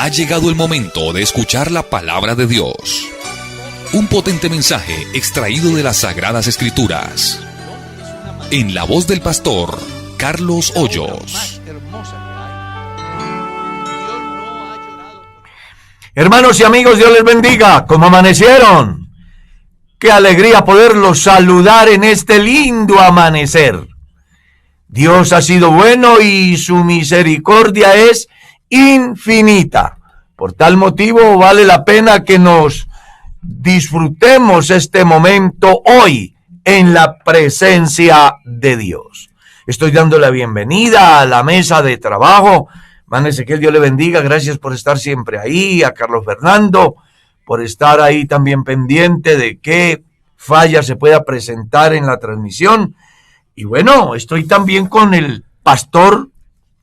Ha llegado el momento de escuchar la palabra de Dios. Un potente mensaje extraído de las Sagradas Escrituras. En la voz del pastor Carlos Hoyos. Hermanos y amigos, Dios les bendiga. ¿Cómo amanecieron? Qué alegría poderlos saludar en este lindo amanecer. Dios ha sido bueno y su misericordia es infinita. Por tal motivo vale la pena que nos disfrutemos este momento hoy en la presencia de Dios. Estoy dando la bienvenida a la mesa de trabajo. Hermano Ezequiel, Dios le bendiga. Gracias por estar siempre ahí. A Carlos Fernando, por estar ahí también pendiente de qué falla se pueda presentar en la transmisión. Y bueno, estoy también con el pastor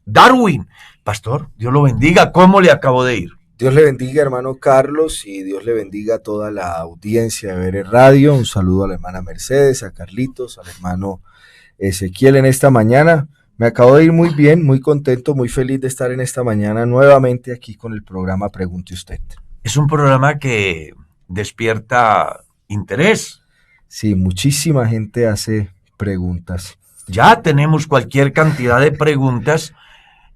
Darwin. Pastor, Dios lo bendiga. ¿Cómo le acabo de ir? Dios le bendiga, hermano Carlos, y Dios le bendiga a toda la audiencia de Ver Radio. Un saludo a la hermana Mercedes, a Carlitos, al hermano Ezequiel en esta mañana. Me acabo de ir muy bien, muy contento, muy feliz de estar en esta mañana nuevamente aquí con el programa Pregunte Usted. Es un programa que despierta interés. Sí, muchísima gente hace preguntas. Ya tenemos cualquier cantidad de preguntas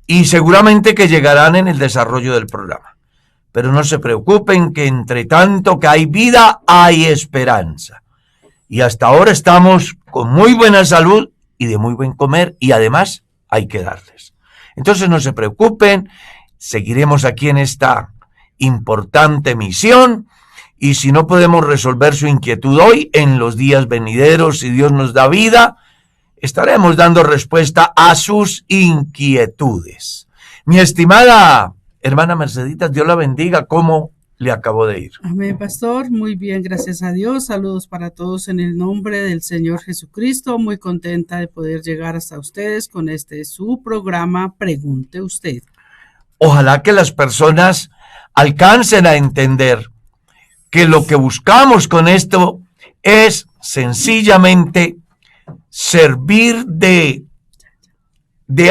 y seguramente que llegarán en el desarrollo del programa. Pero no se preocupen que entre tanto que hay vida, hay esperanza. Y hasta ahora estamos con muy buena salud y de muy buen comer y además hay que darles. Entonces no se preocupen, seguiremos aquí en esta importante misión y si no podemos resolver su inquietud hoy, en los días venideros, si Dios nos da vida, estaremos dando respuesta a sus inquietudes. Mi estimada hermana Mercedita, Dios la bendiga. ¿Cómo le acabo de ir? Amén, pastor. Muy bien, gracias a Dios. Saludos para todos en el nombre del Señor Jesucristo. Muy contenta de poder llegar hasta ustedes con su programa Pregunte Usted. Ojalá que las personas alcancen a entender que lo que buscamos con esto es sencillamente servir de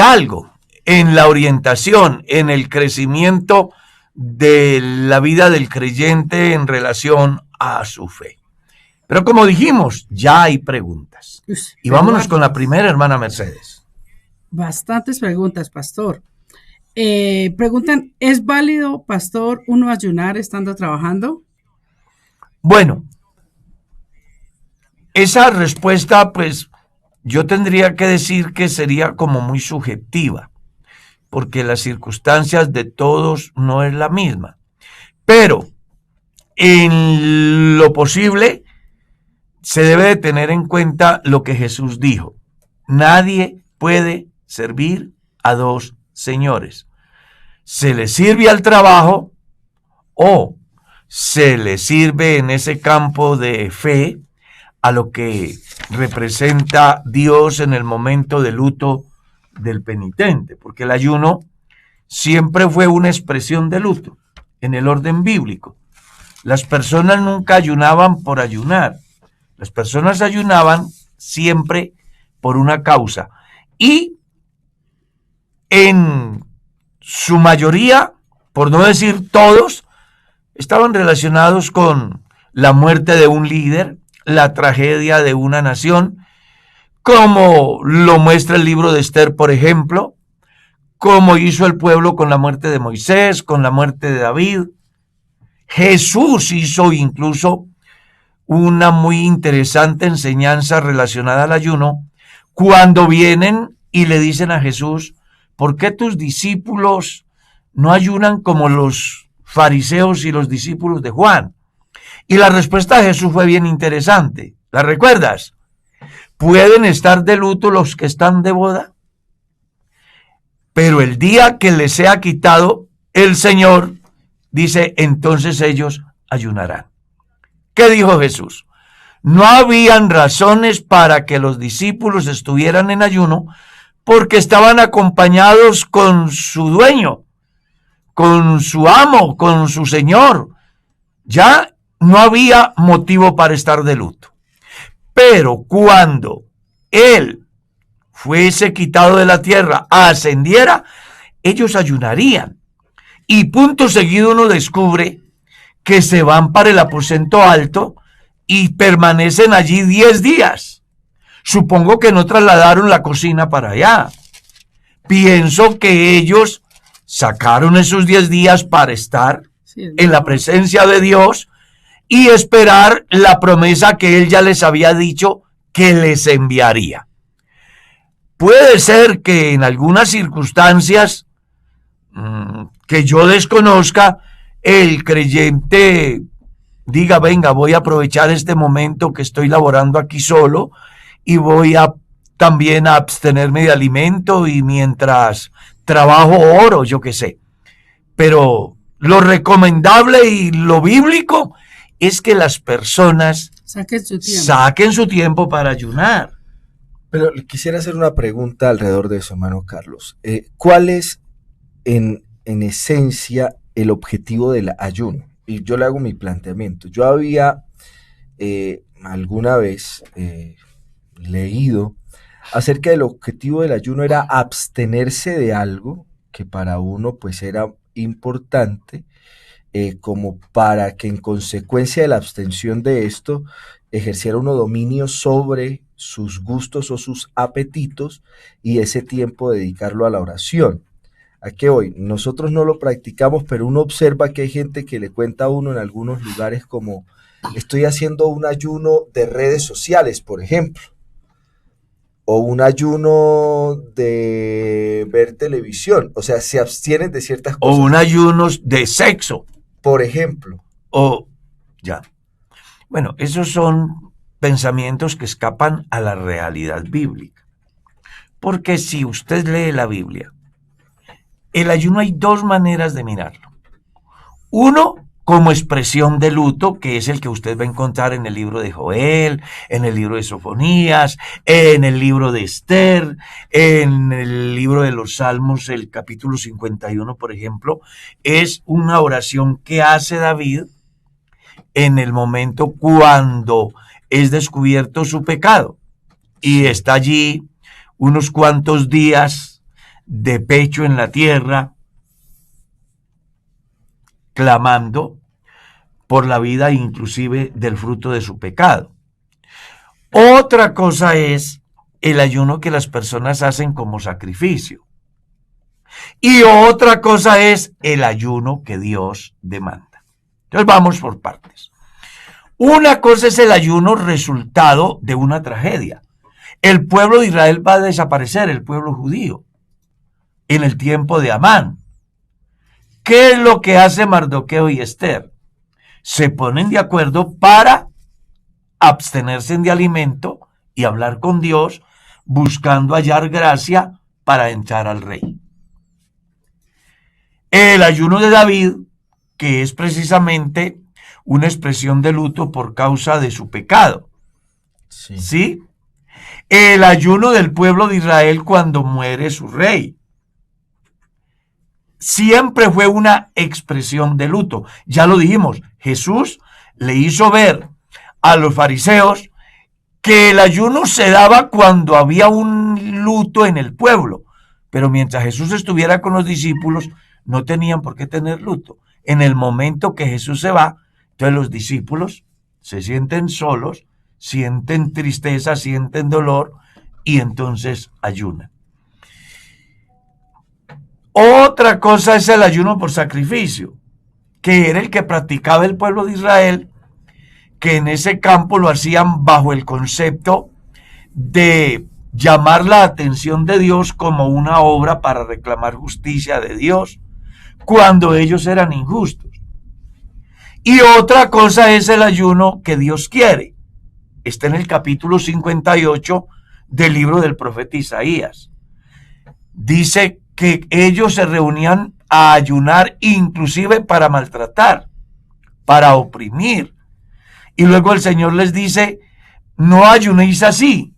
algo en la orientación, en el crecimiento de la vida del creyente en relación a su fe. Pero como dijimos, ya hay preguntas. Y vámonos con la primera, hermana Mercedes. Bastantes preguntas, pastor. Preguntan, ¿es válido, pastor, uno ayunar estando trabajando? Bueno, esa respuesta, pues, yo tendría que decir que sería como muy subjetiva, porque las circunstancias de todos no es la misma. Pero, en lo posible, se debe de tener en cuenta lo que Jesús dijo. Nadie puede servir a dos señores. Se le sirve al trabajo o se le sirve en ese campo de fe a lo que representa Dios en el momento de luto del penitente, porque el ayuno siempre fue una expresión de luto en el orden bíblico. Las personas nunca ayunaban por ayunar, las personas ayunaban siempre por una causa y en su mayoría, por no decir todos, estaban relacionados con la muerte de un líder, la tragedia de una nación, como lo muestra el libro de Esther, por ejemplo, como hizo el pueblo con la muerte de Moisés, con la muerte de David. Jesús hizo incluso una muy interesante enseñanza relacionada al ayuno, cuando vienen y le dicen a Jesús, ¿por qué tus discípulos no ayunan como los fariseos y los discípulos de Juan? Y la respuesta de Jesús fue bien interesante. ¿La recuerdas? ¿Pueden estar de luto los que están de boda? Pero el día que les sea quitado, el Señor dice, entonces ellos ayunarán. ¿Qué dijo Jesús? No habían razones para que los discípulos estuvieran en ayuno porque estaban acompañados con su dueño, con su amo, con su Señor. Ya no había motivo para estar de luto. Pero cuando Él fuese quitado de la tierra, ascendiera, ellos ayunarían. y punto seguido uno descubre que se van para el aposento alto y permanecen allí 10 días. Supongo que no trasladaron la cocina para allá. Pienso que ellos sacaron esos 10 días para estar en la presencia de Dios y esperar la promesa que Él ya les había dicho que les enviaría. Puede ser que en algunas circunstancias que yo desconozca, el creyente diga, venga, voy a aprovechar este momento que estoy laborando aquí solo y voy a también a abstenerme de alimento y mientras trabajo oro, yo qué sé. Pero lo recomendable y lo bíblico es que las personas saquen su tiempo para ayunar. Pero quisiera hacer una pregunta alrededor de eso, hermano Carlos. ¿Cuál es en esencia el objetivo del ayuno? Y yo le hago mi planteamiento. Yo había alguna vez leído acerca del objetivo del ayuno era abstenerse de algo que para uno pues era importante, como para que en consecuencia de la abstención de esto ejerciera uno dominio sobre sus gustos o sus apetitos y ese tiempo dedicarlo a la oración. ¿A qué voy? Nosotros no lo practicamos, pero uno observa que hay gente que le cuenta a uno en algunos lugares como estoy haciendo un ayuno de redes sociales, por ejemplo, o un ayuno de ver televisión, o sea, se abstienen de ciertas cosas. O un ayuno de sexo. Por ejemplo. Bueno, esos son pensamientos que escapan a la realidad bíblica. Porque si usted lee la Biblia, el ayuno hay dos maneras de mirarlo. Uno, como expresión de luto, que es el que usted va a encontrar en el libro de Joel, en el libro de Sofonías, en el libro de Esther, en el libro de los Salmos, el capítulo 51, por ejemplo, es una oración que hace David en el momento cuando es descubierto su pecado y está allí unos cuantos días de pecho en la tierra, clamando por la vida inclusive del fruto de su pecado. Otra cosa es el ayuno que las personas hacen como sacrificio. Y otra cosa es el ayuno que Dios demanda. Entonces vamos por partes. Una cosa es el ayuno resultado de una tragedia. El pueblo de Israel va a desaparecer, el pueblo judío, en el tiempo de Amán. ¿Qué es lo que hace Mardoqueo y Esther? Se ponen de acuerdo para abstenerse de alimento y hablar con Dios, buscando hallar gracia para entrar al rey. El ayuno de David, que es precisamente una expresión de luto por causa de su pecado. ¿Sí? El ayuno del pueblo de Israel cuando muere su rey. Siempre fue una expresión de luto. Ya lo dijimos, Jesús le hizo ver a los fariseos que el ayuno se daba cuando había un luto en el pueblo, pero mientras Jesús estuviera con los discípulos no tenían por qué tener luto. En el momento que Jesús se va, entonces los discípulos se sienten solos, sienten tristeza, sienten dolor y entonces ayunan. Otra cosa es el ayuno por sacrificio, que era el que practicaba el pueblo de Israel, que en ese campo lo hacían bajo el concepto de llamar la atención de Dios como una obra para reclamar justicia de Dios, cuando ellos eran injustos. Y otra cosa es el ayuno que Dios quiere. Está en el capítulo 58 del libro del profeta Isaías. Dice que ellos se reunían a ayunar inclusive para maltratar, para oprimir. Y luego el Señor les dice, no ayunéis así.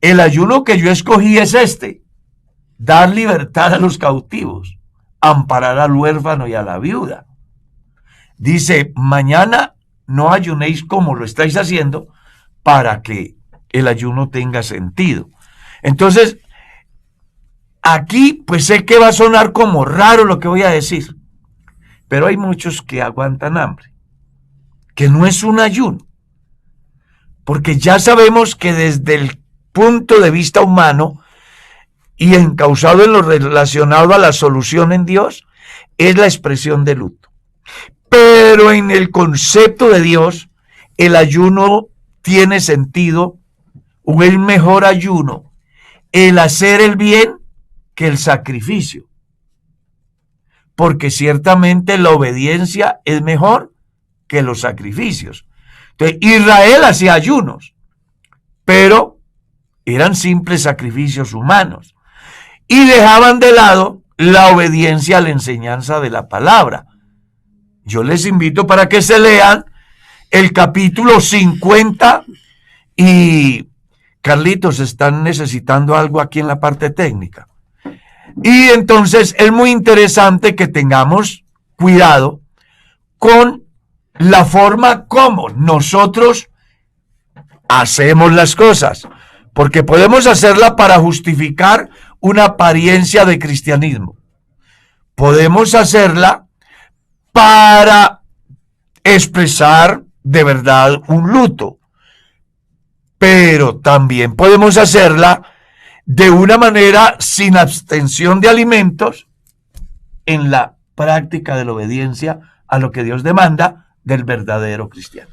El ayuno que yo escogí es este, dar libertad a los cautivos, amparar al huérfano y a la viuda. Dice, mañana no ayunéis como lo estáis haciendo para que el ayuno tenga sentido. Entonces, Aquí pues sé que va a sonar como raro lo que voy a decir, pero hay muchos que aguantan hambre, que no es un ayuno, porque ya sabemos que desde el punto de vista humano y encauzado en lo relacionado a la solución en Dios, es la expresión de luto. Pero en el concepto de Dios, el ayuno tiene sentido, o el mejor ayuno, el hacer el bien que el sacrificio. Porque ciertamente la obediencia es mejor que los sacrificios. Entonces, Israel hacía ayunos, pero eran simples sacrificios humanos y dejaban de lado la obediencia a la enseñanza de la palabra. Yo les invito para que se lean el capítulo 50 y Carlitos, están necesitando algo aquí en la parte técnica. Y entonces es muy interesante que tengamos cuidado con la forma como nosotros hacemos las cosas, porque podemos hacerla para justificar una apariencia de cristianismo. Podemos hacerla para expresar de verdad un luto, pero también podemos hacerla de una manera sin abstención de alimentos en la práctica de la obediencia a lo que Dios demanda del verdadero cristiano.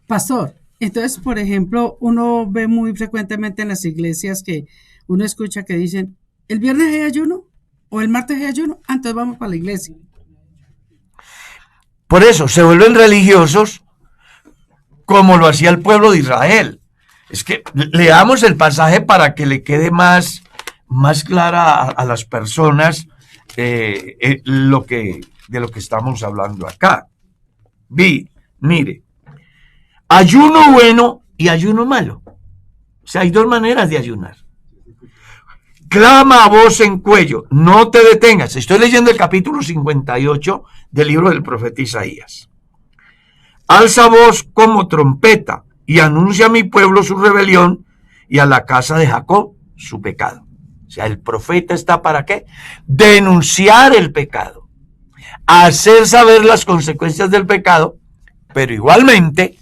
Pastor, entonces, por ejemplo, uno ve muy frecuentemente en las iglesias que uno escucha que dicen, ¿el viernes hay ayuno? ¿O el martes hay ayuno? Entonces vamos para la iglesia. Por eso se vuelven religiosos como lo hacía el pueblo de Israel. Es que leamos el pasaje para que le quede más clara a las personas de lo que estamos hablando acá. Mire, ayuno bueno y ayuno malo. O sea, hay dos maneras de ayunar. Clama a voz en cuello, no te detengas. Estoy leyendo el capítulo 58 del libro del profeta Isaías. Alza voz como trompeta y anuncia a mi pueblo su rebelión y a la casa de Jacob su pecado. O sea, el profeta está ¿para qué? Denunciar el pecado, hacer saber las consecuencias del pecado, pero igualmente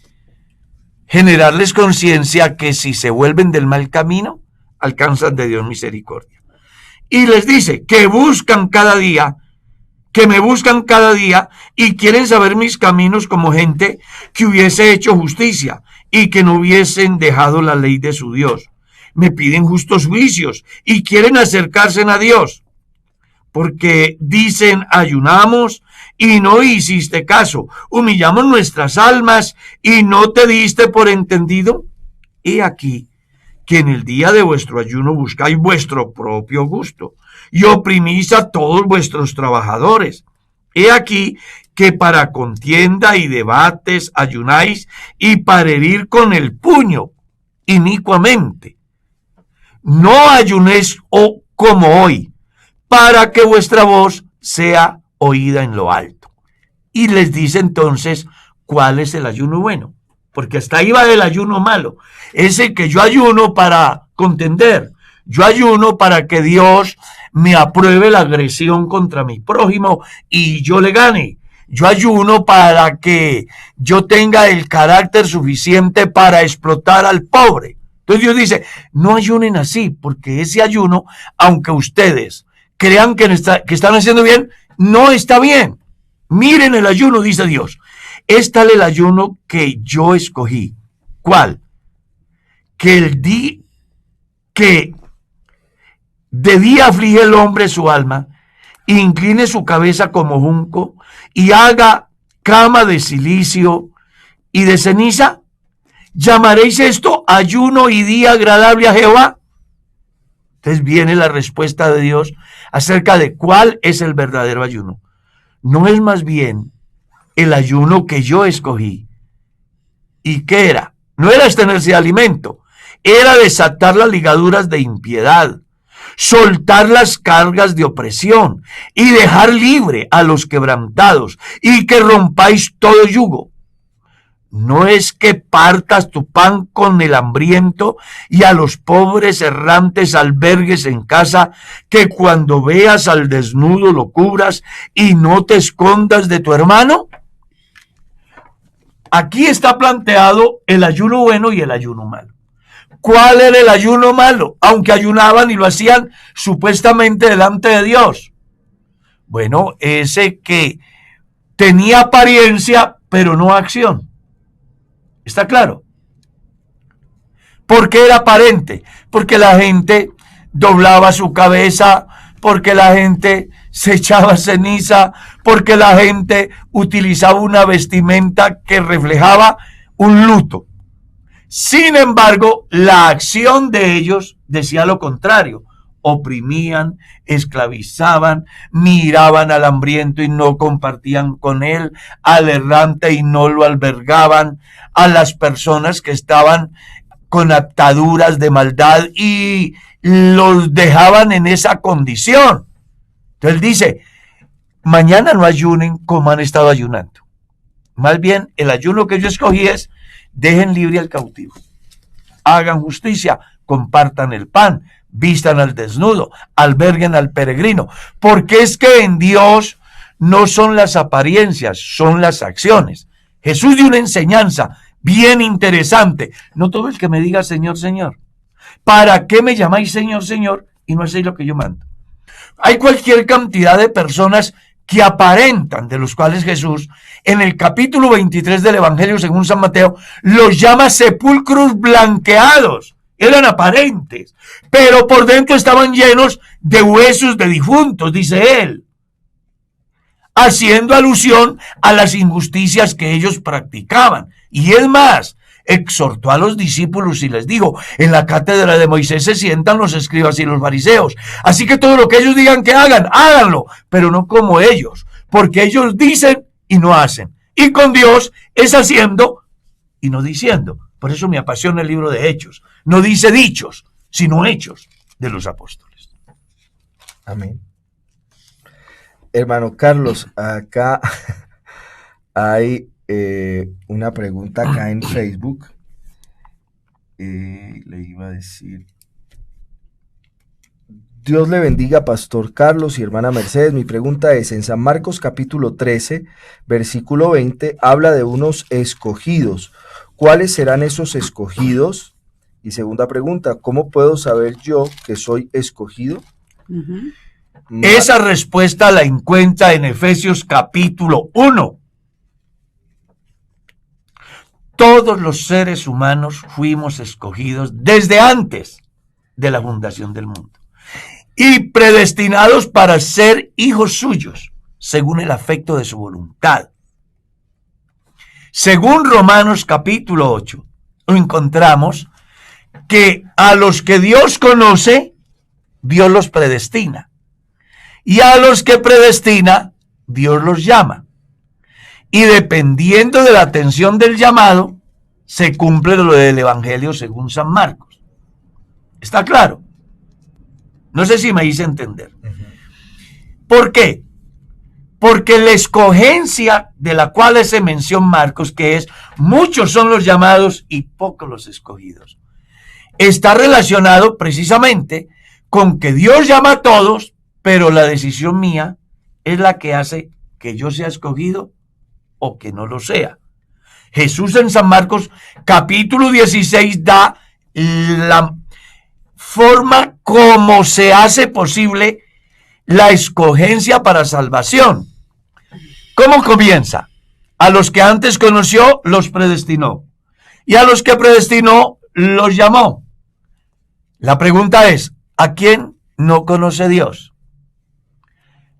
generarles conciencia que si se vuelven del mal camino, alcanzan de Dios misericordia. Y les dice que buscan cada día, que me buscan cada día y quieren saber mis caminos como gente que hubiese hecho justicia y que no hubiesen dejado la ley de su Dios. Me piden justos juicios y quieren acercarse a Dios, porque dicen ayunamos y no hiciste caso, humillamos nuestras almas y no te diste por entendido. He aquí que en el día de vuestro ayuno buscáis vuestro propio gusto y oprimís a todos vuestros trabajadores. He aquí que para contienda y debates ayunáis y para herir con el puño inicuamente. No ayunéis como hoy, para que vuestra voz sea oída en lo alto. Y les dice entonces cuál es el ayuno bueno, porque hasta ahí va el ayuno malo. Es el que yo ayuno para contender, yo ayuno para que Dios me apruebe la agresión contra mi prójimo y yo le gane. Yo ayuno para que yo tenga el carácter suficiente para explotar al pobre. Entonces Dios dice, no ayunen así, porque ese ayuno, aunque ustedes crean que están haciendo bien, no está bien. Miren el ayuno, dice Dios. Es tal el ayuno que yo escogí. ¿Cuál? Que de día aflige el hombre su alma, incline su cabeza como junco y haga cama de silicio y de ceniza. ¿Llamaréis esto ayuno y día agradable a Jehová? Entonces viene la respuesta de Dios acerca de cuál es el verdadero ayuno. No es más bien el ayuno que yo escogí. ¿Y qué era? No era abstenerse de alimento, era desatar las ligaduras de impiedad, soltar las cargas de opresión y dejar libre a los quebrantados y que rompáis todo yugo. ¿no es que partas tu pan con el hambriento y a los pobres errantes albergues en casa, que cuando veas al desnudo lo cubras y no te escondas de tu hermano? Aquí está planteado el ayuno bueno y el ayuno malo. ¿Cuál era el ayuno malo? Aunque ayunaban y lo hacían supuestamente delante de Dios. Bueno, ese que tenía apariencia, pero no acción. ¿Está claro? ¿Por qué era aparente? Porque la gente doblaba su cabeza, porque la gente se echaba ceniza, porque la gente utilizaba una vestimenta que reflejaba un luto. Sin embargo, la acción de ellos decía lo contrario. Oprimían, esclavizaban, miraban al hambriento y no compartían con él, al errante y no lo albergaban, a las personas que estaban con ataduras de maldad y los dejaban en esa condición. Entonces dice, mañana no ayunen como han estado ayunando. Más bien, el ayuno que yo escogí es, dejen libre al cautivo, hagan justicia, compartan el pan, vistan al desnudo, alberguen al peregrino, porque es que en Dios no son las apariencias, son las acciones. Jesús dio una enseñanza bien interesante. No todo el que me diga Señor, Señor. ¿Para qué me llamáis Señor, Señor y no hacéis lo que yo mando? Hay cualquier cantidad de personas que aparentan, de los cuales Jesús, en el capítulo 23 del Evangelio según San Mateo, los llama sepulcros blanqueados. Eran aparentes, pero por dentro estaban llenos de huesos de difuntos, dice él, haciendo alusión a las injusticias que ellos practicaban. Y es más, exhortó a los discípulos y les dijo, en la cátedra de Moisés se sientan los escribas y los fariseos, así que todo lo que ellos digan que hagan, háganlo, pero no como ellos, porque ellos dicen y no hacen, y con Dios es haciendo y no diciendo. Por eso me apasiona el libro de Hechos. No dice dichos, sino hechos de los apóstoles. Amén. Hermano Carlos, acá hay una pregunta acá en Facebook. Le iba a decir, Dios le bendiga, Pastor Carlos y hermana Mercedes. Mi pregunta es, en San Marcos capítulo 13, versículo 20, habla de unos escogidos. ¿Cuáles serán esos escogidos? Y segunda pregunta, ¿cómo puedo saber yo que soy escogido? Esa respuesta la encuentra en Efesios capítulo 1. Todos los seres humanos fuimos escogidos desde antes de la fundación del mundo y predestinados para ser hijos suyos, según el afecto de su voluntad. Según Romanos capítulo 8, encontramos que a los que Dios conoce, Dios los predestina. Y a los que predestina, Dios los llama. Y dependiendo de la atención del llamado, se cumple lo del Evangelio según San Marcos. ¿Está claro? No sé si me hice entender. ¿Por qué? Porque la escogencia de la cual hace mención Marcos, que es muchos son los llamados y pocos los escogidos, está relacionado precisamente con que Dios llama a todos, pero la decisión mía es la que hace que yo sea escogido o que no lo sea. Jesús en San Marcos capítulo 16 da la forma como se hace posible la escogencia para salvación. ¿Cómo comienza? A los que antes conoció, los predestinó. Y a los que predestinó, los llamó. La pregunta es, ¿a quién no conoce Dios?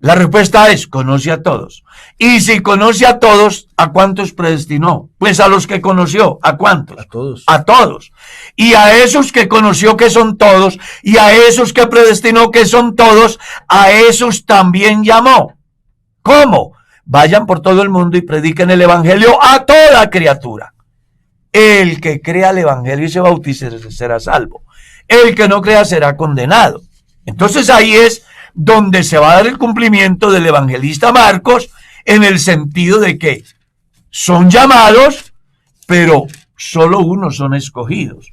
La respuesta es, conoce a todos. Y si conoce a todos, ¿a cuántos predestinó? Pues a los que conoció. ¿A cuántos? A todos. A todos. Y a esos que conoció, que son todos, y a esos que predestinó, que son todos, a esos también llamó. ¿Cómo? Vayan por todo el mundo y prediquen el evangelio a toda criatura. El que crea el evangelio y se bautice será salvo. El que no crea será condenado. Entonces ahí es donde se va a dar el cumplimiento del evangelista Marcos, en el sentido de que son llamados, pero solo unos son escogidos.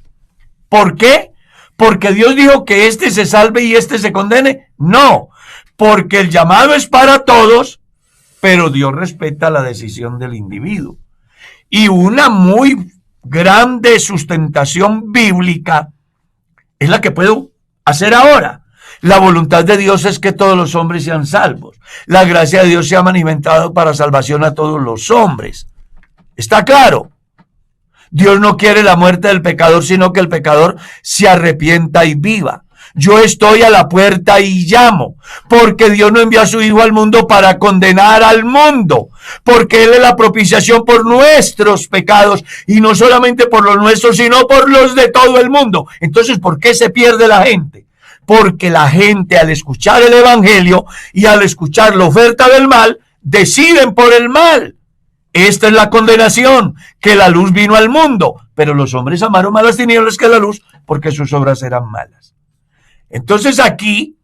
¿Por qué? ¿Porque Dios dijo que este se salve y este se condene? No, porque el llamado es para todos, pero Dios respeta la decisión del individuo. Y una muy grande sustentación bíblica es la que puedo hacer ahora. La voluntad de Dios es que todos los hombres sean salvos. La gracia de Dios se ha manifestado para salvación a todos los hombres. ¿Está claro? Dios no quiere la muerte del pecador, sino que el pecador se arrepienta y viva. Yo estoy a la puerta y llamo, porque Dios no envió a su Hijo al mundo para condenar al mundo, porque Él es la propiciación por nuestros pecados, y no solamente por los nuestros, sino por los de todo el mundo. Entonces, ¿por qué se pierde la gente? Porque la gente, al escuchar el evangelio y al escuchar la oferta del mal, deciden por el mal. Esta es la condenación, que la luz vino al mundo, pero los hombres amaron más las tinieblas que la luz, porque sus obras eran malas. Entonces aquí,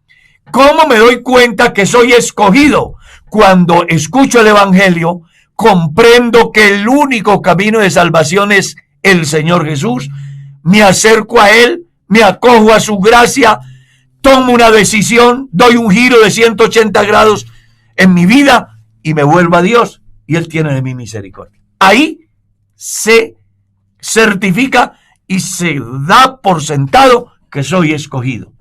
¿cómo me doy cuenta que soy escogido? Cuando escucho el evangelio, comprendo que el único camino de salvación es el Señor Jesús, me acerco a Él, me acojo a su gracia, tomo una decisión, doy un giro de 180 grados en mi vida y me vuelvo a Dios, y Él tiene de mí misericordia. Ahí se certifica y se da por sentado que soy escogido.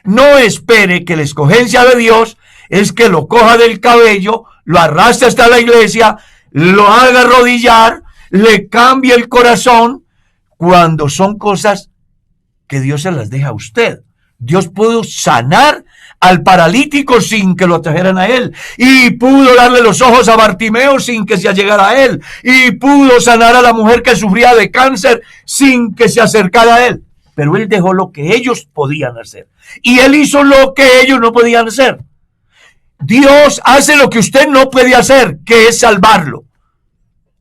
No espere que la escogencia de Dios es que lo coja del cabello, lo arrastre hasta la iglesia, lo haga arrodillar, le cambie el corazón, cuando son cosas que Dios se las deja a usted. Dios pudo sanar al paralítico sin que lo trajeran a Él, y pudo darle los ojos a Bartimeo sin que se allegara a Él, y pudo sanar a la mujer que sufría de cáncer sin que se acercara a Él. Pero Él dejó lo que ellos podían hacer, y Él hizo lo que ellos no podían hacer. Dios hace lo que usted no puede hacer, que es salvarlo,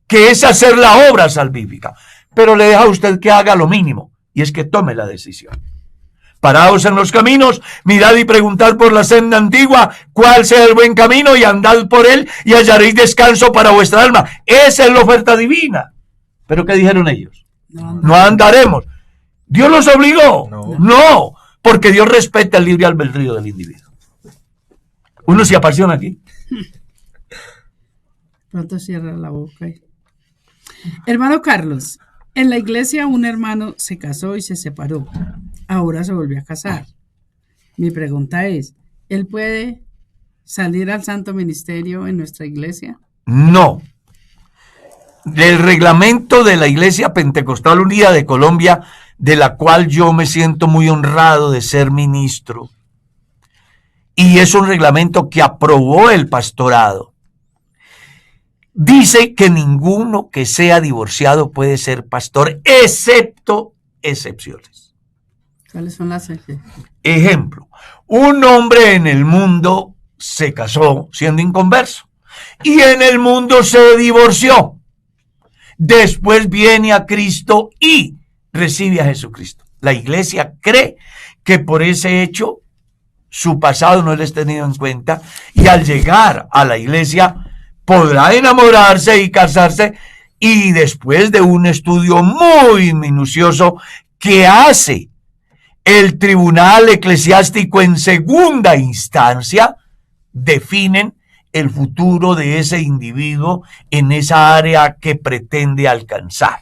que es hacer la obra salvífica, pero le deja a usted que haga lo mínimo, y es que tome la decisión. Paraos en los caminos, mirad y preguntad por la senda antigua, cuál sea el buen camino, y andad por él, y hallaréis descanso para vuestra alma. Esa es la oferta divina. ¿Pero qué dijeron ellos? No andaremos. ¿Dios los obligó? No, porque Dios respeta el libre albedrío del individuo. Uno se apasiona aquí. Pronto cierra la boca. Hermano Carlos, en la iglesia un hermano se casó y se separó. Ahora se volvió a casar. Mi pregunta es, ¿él puede salir al santo ministerio en nuestra iglesia? No. El reglamento de la Iglesia Pentecostal Unida de Colombia, de la cual yo me siento muy honrado de ser ministro, y es un reglamento que aprobó el pastorado, dice que ninguno que sea divorciado puede ser pastor, excepto excepciones. ¿Cuáles son las excepciones? Ejemplo, un hombre en el mundo se casó siendo inconverso y en el mundo se divorció. Después viene a Cristo y recibe a Jesucristo. La iglesia cree que por ese hecho su pasado no es tenido en cuenta, y al llegar a la iglesia podrá enamorarse y casarse, y después de un estudio muy minucioso que hace el tribunal eclesiástico en segunda instancia, definen el futuro de ese individuo en esa área que pretende alcanzar.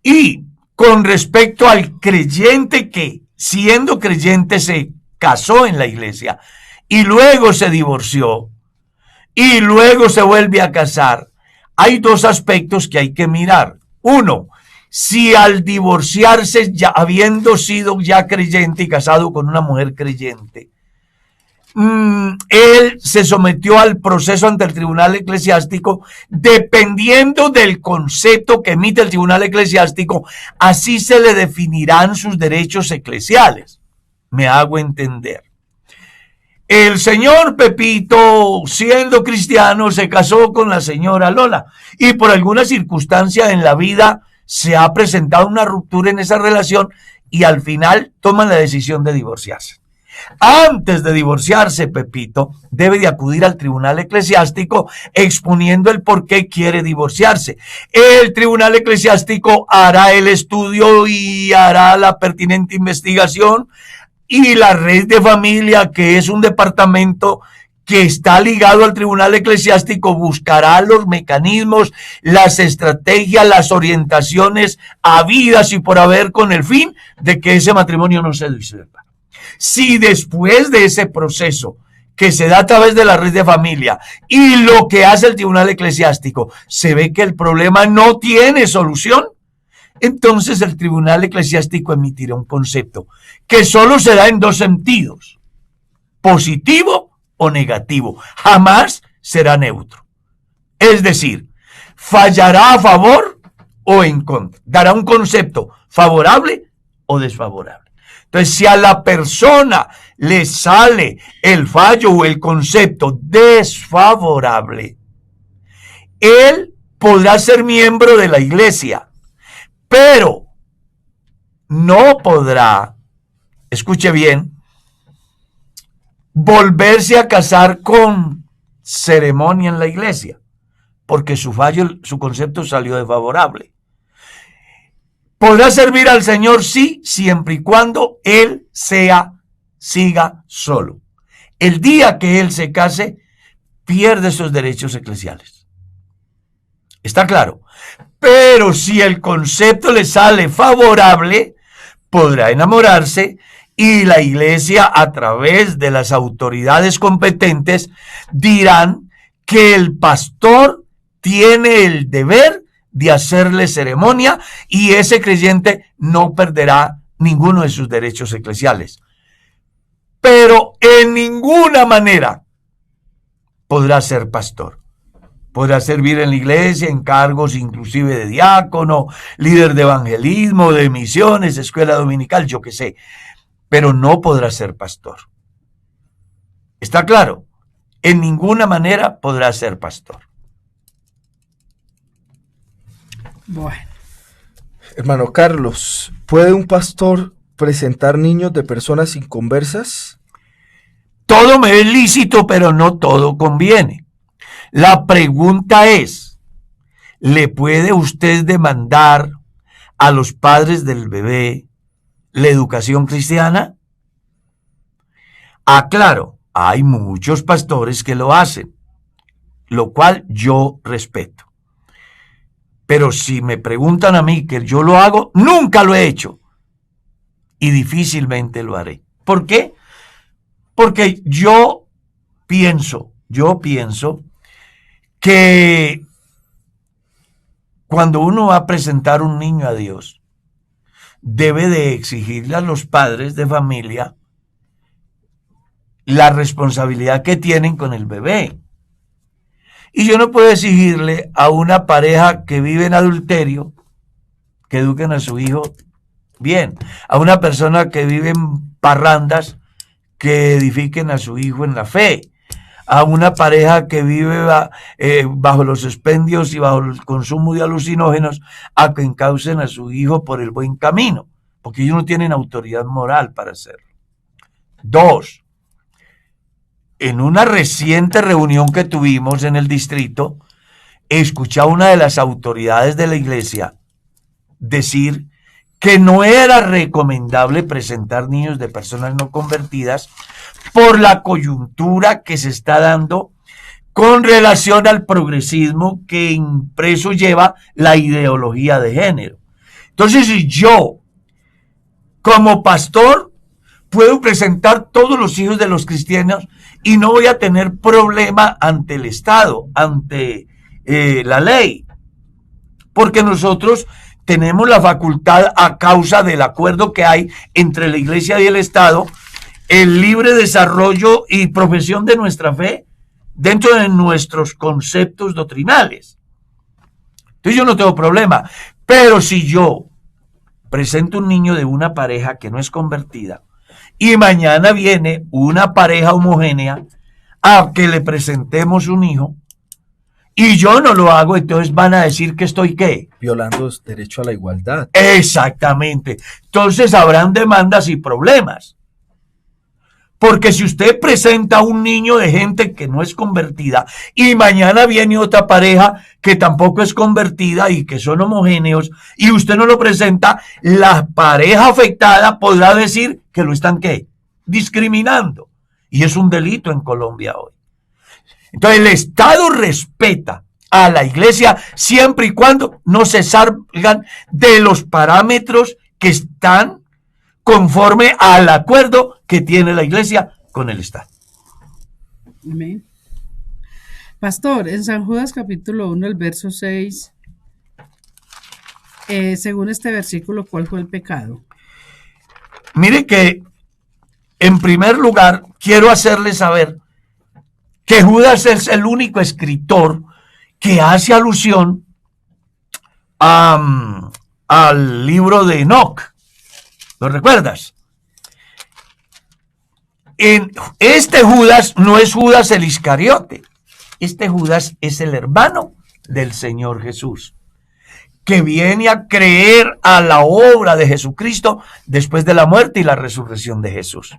Y con respecto al creyente que, siendo creyente, se casó en la iglesia y luego se divorció y luego se vuelve a casar, hay dos aspectos que hay que mirar. Uno, si al divorciarse, ya habiendo sido ya creyente y casado con una mujer creyente, él se sometió al proceso ante el tribunal eclesiástico, dependiendo del concepto que emite el tribunal eclesiástico, así se le definirán sus derechos eclesiales. Me hago entender. El señor Pepito, siendo cristiano, se casó con la señora Lola, y por alguna circunstancia en la vida se ha presentado una ruptura en esa relación, y al final toman la decisión de divorciarse. Antes de divorciarse, Pepito debe de acudir al tribunal eclesiástico exponiendo el por qué quiere divorciarse. El tribunal eclesiástico hará el estudio y hará la pertinente investigación, y la red de familia, que es un departamento que está ligado al tribunal eclesiástico, buscará los mecanismos, las estrategias, las orientaciones habidas y por haber con el fin de que ese matrimonio no se disuelva. Si después de ese proceso que se da a través de la red de familia y lo que hace el tribunal eclesiástico se ve que el problema no tiene solución, entonces el tribunal eclesiástico emitirá un concepto que solo se da en dos sentidos: positivo o negativo. Jamás será neutro. Es decir, fallará a favor o en contra. Dará un concepto favorable o desfavorable. Entonces, si a la persona le sale el fallo o el concepto desfavorable, él podrá ser miembro de la iglesia, pero no podrá, escuche bien, volverse a casar con ceremonia en la iglesia, porque su fallo, su concepto salió desfavorable. Podrá servir al Señor, sí, siempre y cuando él siga solo. El día que él se case, pierde sus derechos eclesiales. ¿Está claro? Pero si el concepto le sale favorable, podrá enamorarse, y la iglesia, a través de las autoridades competentes, dirán que el pastor tiene el deber de hacerle ceremonia, y ese creyente no perderá ninguno de sus derechos eclesiales. Pero en ninguna manera podrá ser pastor. Podrá servir en la iglesia en cargos inclusive de diácono, líder de evangelismo, de misiones, escuela dominical, yo qué sé, pero no podrá ser pastor. ¿Está claro? En ninguna manera podrá ser pastor. Bueno. Hermano Carlos, ¿puede un pastor presentar niños de personas inconversas? Todo me es lícito, pero no todo conviene. La pregunta es, ¿le puede usted demandar a los padres del bebé la educación cristiana? Aclaro, hay muchos pastores que lo hacen, lo cual yo respeto. Pero si me preguntan a mí que yo lo hago, nunca lo he hecho y difícilmente lo haré. ¿Por qué? Porque yo pienso que cuando uno va a presentar un niño a Dios, debe de exigirle a los padres de familia la responsabilidad que tienen con el bebé. Y yo no puedo exigirle a una pareja que vive en adulterio que eduquen a su hijo bien, a una persona que vive en parrandas que edifiquen a su hijo en la fe, a una pareja que vive bajo los expendios y bajo el consumo de alucinógenos, a que encaucen a su hijo por el buen camino, porque ellos no tienen autoridad moral para hacerlo. 2. En una reciente reunión que tuvimos en el distrito, escuché a una de las autoridades de la iglesia decir que no era recomendable presentar niños de personas no convertidas por la coyuntura que se está dando con relación al progresismo que impreso lleva la ideología de género. Entonces, si yo, como pastor, puedo presentar todos los hijos de los cristianos y no voy a tener problema ante el Estado, ante la ley, porque nosotros tenemos la facultad, a causa del acuerdo que hay entre la iglesia y el Estado, el libre desarrollo y profesión de nuestra fe dentro de nuestros conceptos doctrinales. Entonces yo no tengo problema, pero si yo presento un niño de una pareja que no es convertida y mañana viene una pareja homogénea a que le presentemos un hijo y yo no lo hago, entonces van a decir que estoy ¿qué? Violando derecho a la igualdad. Exactamente. Entonces habrán demandas y problemas. Porque si usted presenta a un niño de gente que no es convertida y mañana viene otra pareja que tampoco es convertida y que son homogéneos y usted no lo presenta, la pareja afectada podrá decir que lo están, ¿qué?, discriminando. Y es un delito en Colombia hoy. Entonces el Estado respeta a la iglesia siempre y cuando no se salgan de los parámetros que están conforme al acuerdo que tiene la iglesia con el Estado. Amén. Pastor, en San Judas capítulo 1, el verso 6, según este versículo, ¿cuál fue el pecado? Mire que, en primer lugar, quiero hacerle saber que Judas es el único escritor que hace alusión al libro de Enoc. ¿Lo recuerdas? Este Judas no es Judas el Iscariote. Este Judas es el hermano del Señor Jesús, que viene a creer a la obra de Jesucristo después de la muerte y la resurrección de Jesús.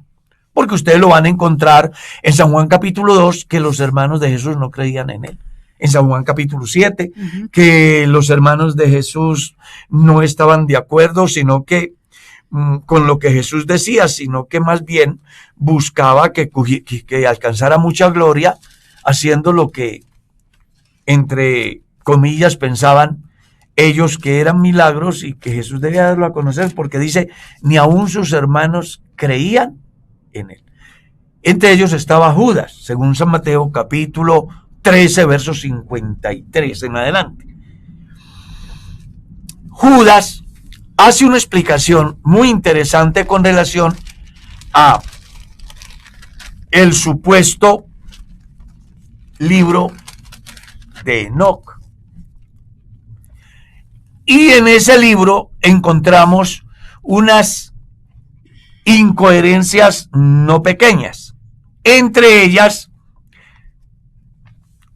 Porque ustedes lo van a encontrar en San Juan capítulo 2, que los hermanos de Jesús no creían en él. En San Juan capítulo 7, que los hermanos de Jesús no estaban de acuerdo, sino que con lo que Jesús decía, sino que más bien buscaba que alcanzara mucha gloria, haciendo lo que, entre comillas, pensaban ellos que eran milagros y que Jesús debía darlo a conocer, porque dice, ni aun sus hermanos creían en él. Entre ellos estaba Judas, según San Mateo capítulo 13, versos 53 en adelante. Judas hace una explicación muy interesante con relación a el supuesto libro de Enoc. Y en ese libro encontramos unas incoherencias no pequeñas. Entre ellas,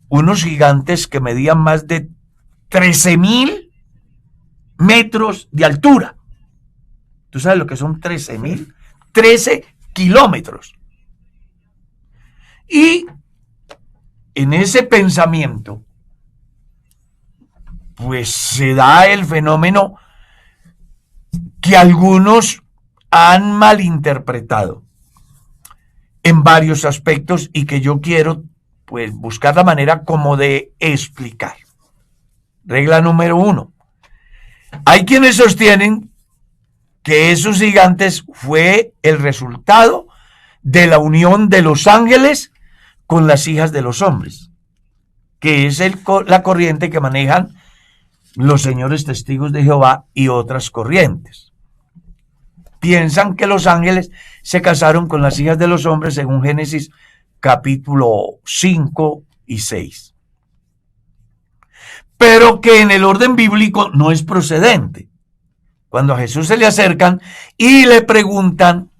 unos gigantes que medían más de 13,000 metros de altura. ¿Tú sabes lo que son 13,000? 13 kilómetros. Y en ese pensamiento, pues se da el fenómeno que algunos han malinterpretado en varios aspectos y que yo quiero, pues, buscar la manera como de explicar. Regla número 1. Hay quienes sostienen que esos gigantes fue el resultado de la unión de los ángeles con las hijas de los hombres, que es la corriente que manejan los señores testigos de Jehová y otras corrientes. Piensan que los ángeles se casaron con las hijas de los hombres según Génesis capítulo 5 y 6. Pero que en el orden bíblico no es procedente. Cuando a Jesús se le acercan y le preguntan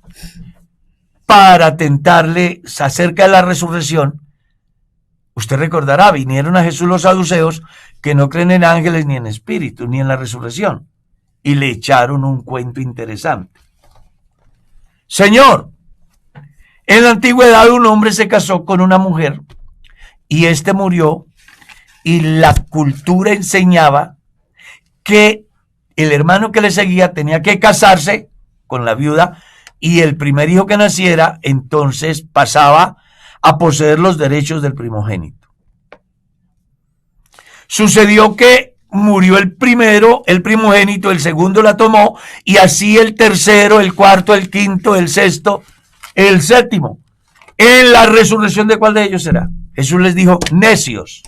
para tentarle acerca de la resurrección, usted recordará, vinieron a Jesús los saduceos que no creen en ángeles ni en espíritus ni en la resurrección, y le echaron un cuento interesante. Señor, en la antigüedad un hombre se casó con una mujer y éste murió, y la cultura enseñaba que el hermano que le seguía tenía que casarse con la viuda, y el primer hijo que naciera entonces pasaba a poseer los derechos del primogénito. Sucedió que murió el primero, el primogénito, el segundo la tomó, y así el tercero, el cuarto, el quinto, el sexto, el séptimo. En la resurrección, ¿de cuál de ellos será? Jesús les dijo, necios,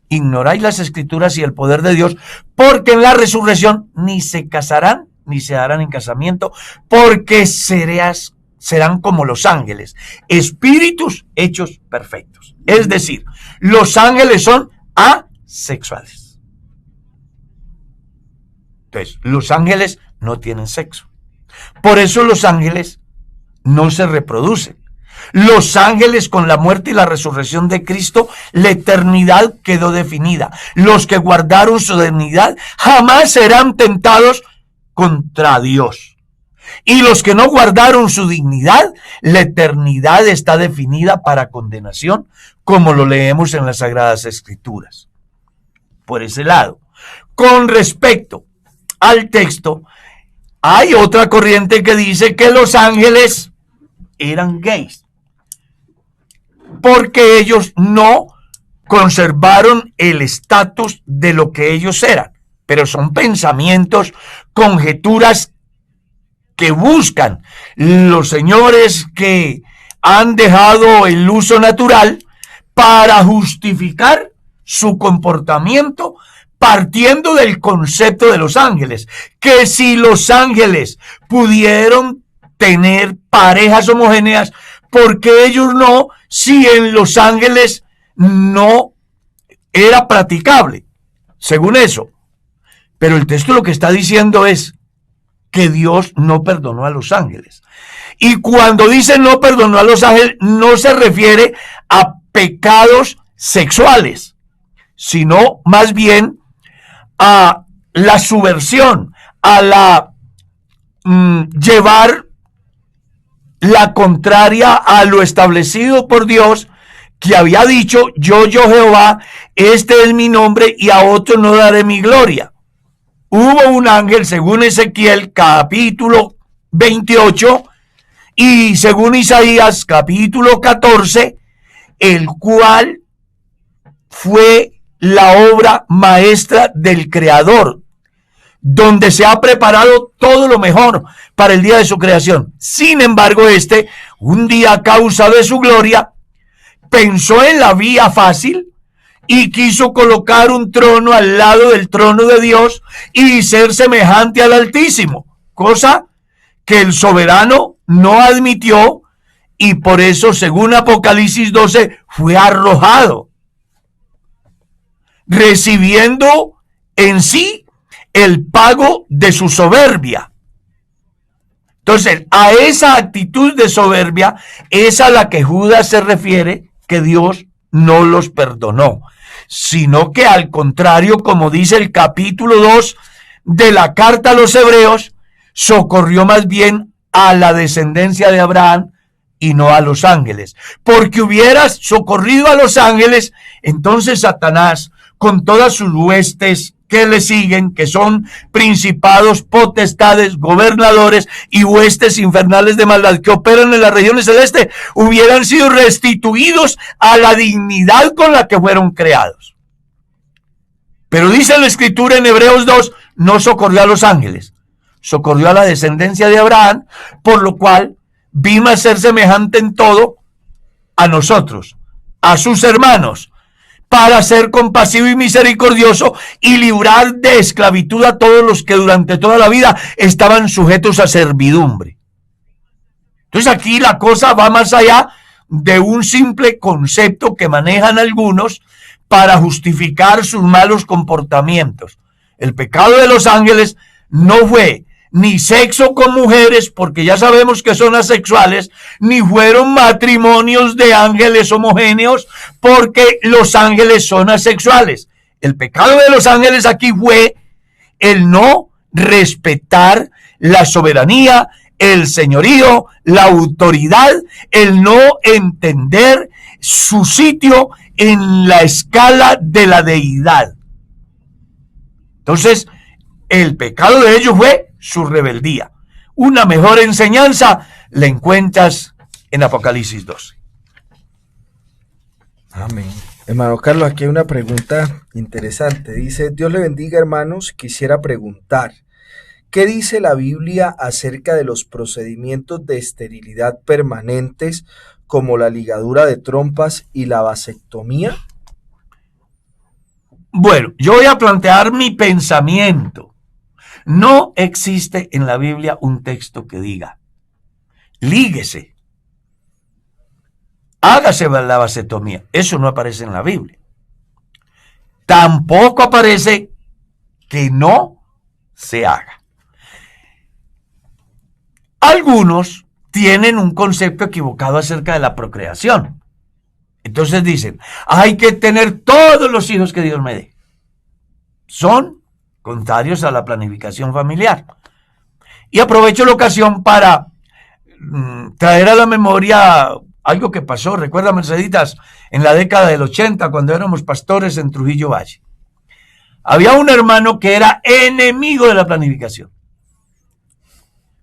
ignoráis las escrituras y el poder de Dios, porque en la resurrección ni se casarán ni se darán en casamiento, porque serán como los ángeles, espíritus hechos perfectos. Es decir, los ángeles son asexuales. Entonces, los ángeles no tienen sexo. Por eso los ángeles no se reproducen. Los ángeles, con la muerte y la resurrección de Cristo, la eternidad quedó definida. Los que guardaron su eternidad jamás serán tentados contra Dios. Y los que no guardaron su dignidad, la eternidad está definida para condenación, como lo leemos en las Sagradas Escrituras. Por ese lado. Con respecto al texto, hay otra corriente que dice que los ángeles eran gays, porque ellos no conservaron el estatus de lo que ellos eran, pero son pensamientos, conjeturas que buscan los señores que han dejado el uso natural para justificar su comportamiento, partiendo del concepto de los ángeles, que si los ángeles pudieron tener parejas homogéneas, ¿por qué ellos no? Si en los ángeles no era practicable, según eso. Pero el texto lo que está diciendo es que Dios no perdonó a los ángeles. Y cuando dice no perdonó a los ángeles, no se refiere a pecados sexuales, sino más bien a la subversión, a la llevar la contraria a lo establecido por Dios, que había dicho, yo Jehová, este es mi nombre y a otro no daré mi gloria. Hubo un ángel, según Ezequiel capítulo 28 y según Isaías capítulo 14, el cual fue la obra maestra del Creador, donde se ha preparado todo lo mejor para el día de su creación. Sin embargo, un día a causa de su gloria, pensó en la vía fácil y quiso colocar un trono al lado del trono de Dios y ser semejante al Altísimo, cosa que el soberano no admitió, y por eso, según Apocalipsis 12, fue arrojado, recibiendo en sí el pago de su soberbia. Entonces, a esa actitud de soberbia es a la que Judas se refiere, que Dios no los perdonó, sino que al contrario, como dice el capítulo 2 de la carta a los Hebreos, socorrió más bien a la descendencia de Abraham y no a los ángeles. Porque hubieras socorrido a los ángeles, entonces Satanás, con todas sus huestes que le siguen, que son principados, potestades, gobernadores y huestes infernales de maldad que operan en las regiones celestes, hubieran sido restituidos a la dignidad con la que fueron creados. Pero dice la Escritura en Hebreos 2, no socorrió a los ángeles, socorrió a la descendencia de Abraham, por lo cual vino a ser semejante en todo a nosotros, a sus hermanos, para ser compasivo y misericordioso y librar de esclavitud a todos los que durante toda la vida estaban sujetos a servidumbre. Entonces aquí la cosa va más allá de un simple concepto que manejan algunos para justificar sus malos comportamientos. El pecado de los ángeles no fue ni sexo con mujeres, porque ya sabemos que son asexuales, ni fueron matrimonios de ángeles homogéneos, porque los ángeles son asexuales. El pecado de los ángeles aquí fue el no respetar la soberanía, el señorío, la autoridad, el no entender su sitio en la escala de la deidad. Entonces, el pecado de ellos fue su rebeldía. Una mejor enseñanza la encuentras en Apocalipsis 12. Amén. Hermano Carlos, aquí hay una pregunta interesante. Dice, Dios le bendiga, hermanos. Quisiera preguntar, ¿qué dice la Biblia acerca de los procedimientos de esterilidad permanentes como la ligadura de trompas y la vasectomía? Bueno, yo voy a plantear mi pensamiento. No existe en la Biblia un texto que diga, líguese, hágase la vasectomía. Eso no aparece en la Biblia. Tampoco aparece que no se haga. Algunos tienen un concepto equivocado acerca de la procreación. Entonces dicen, hay que tener todos los hijos que Dios me dé. Son contrarios a la planificación familiar. Y aprovecho la ocasión para traer a la memoria algo que pasó, recuerda, Merceditas, en la década del 80, cuando éramos pastores en Trujillo Valle. Había un hermano que era enemigo de la planificación.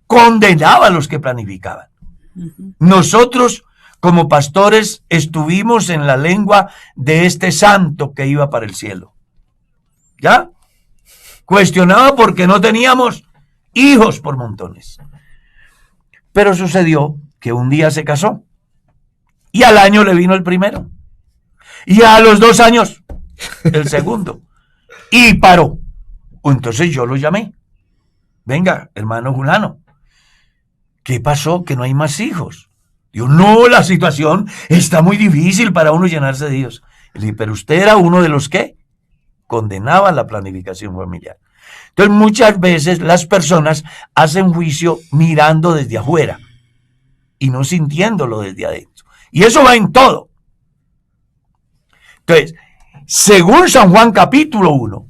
Condenaba a los que planificaban. Nosotros, como pastores, estuvimos en la lengua de este santo que iba para el cielo. ¿Ya? Cuestionaba porque no teníamos hijos por montones. Pero sucedió que un día se casó y al año le vino el primero y a los 2 años el segundo y paró. Entonces yo lo llamé. Venga, hermano Julano, ¿qué pasó? Que no hay más hijos. Digo, no, la situación está muy difícil para uno llenarse de Dios. Le dije, pero usted era uno de los que condenaba la planificación familiar. Entonces muchas veces las personas hacen juicio mirando desde afuera y no sintiéndolo desde adentro. Y eso va en todo. Entonces, según San Juan capítulo 1,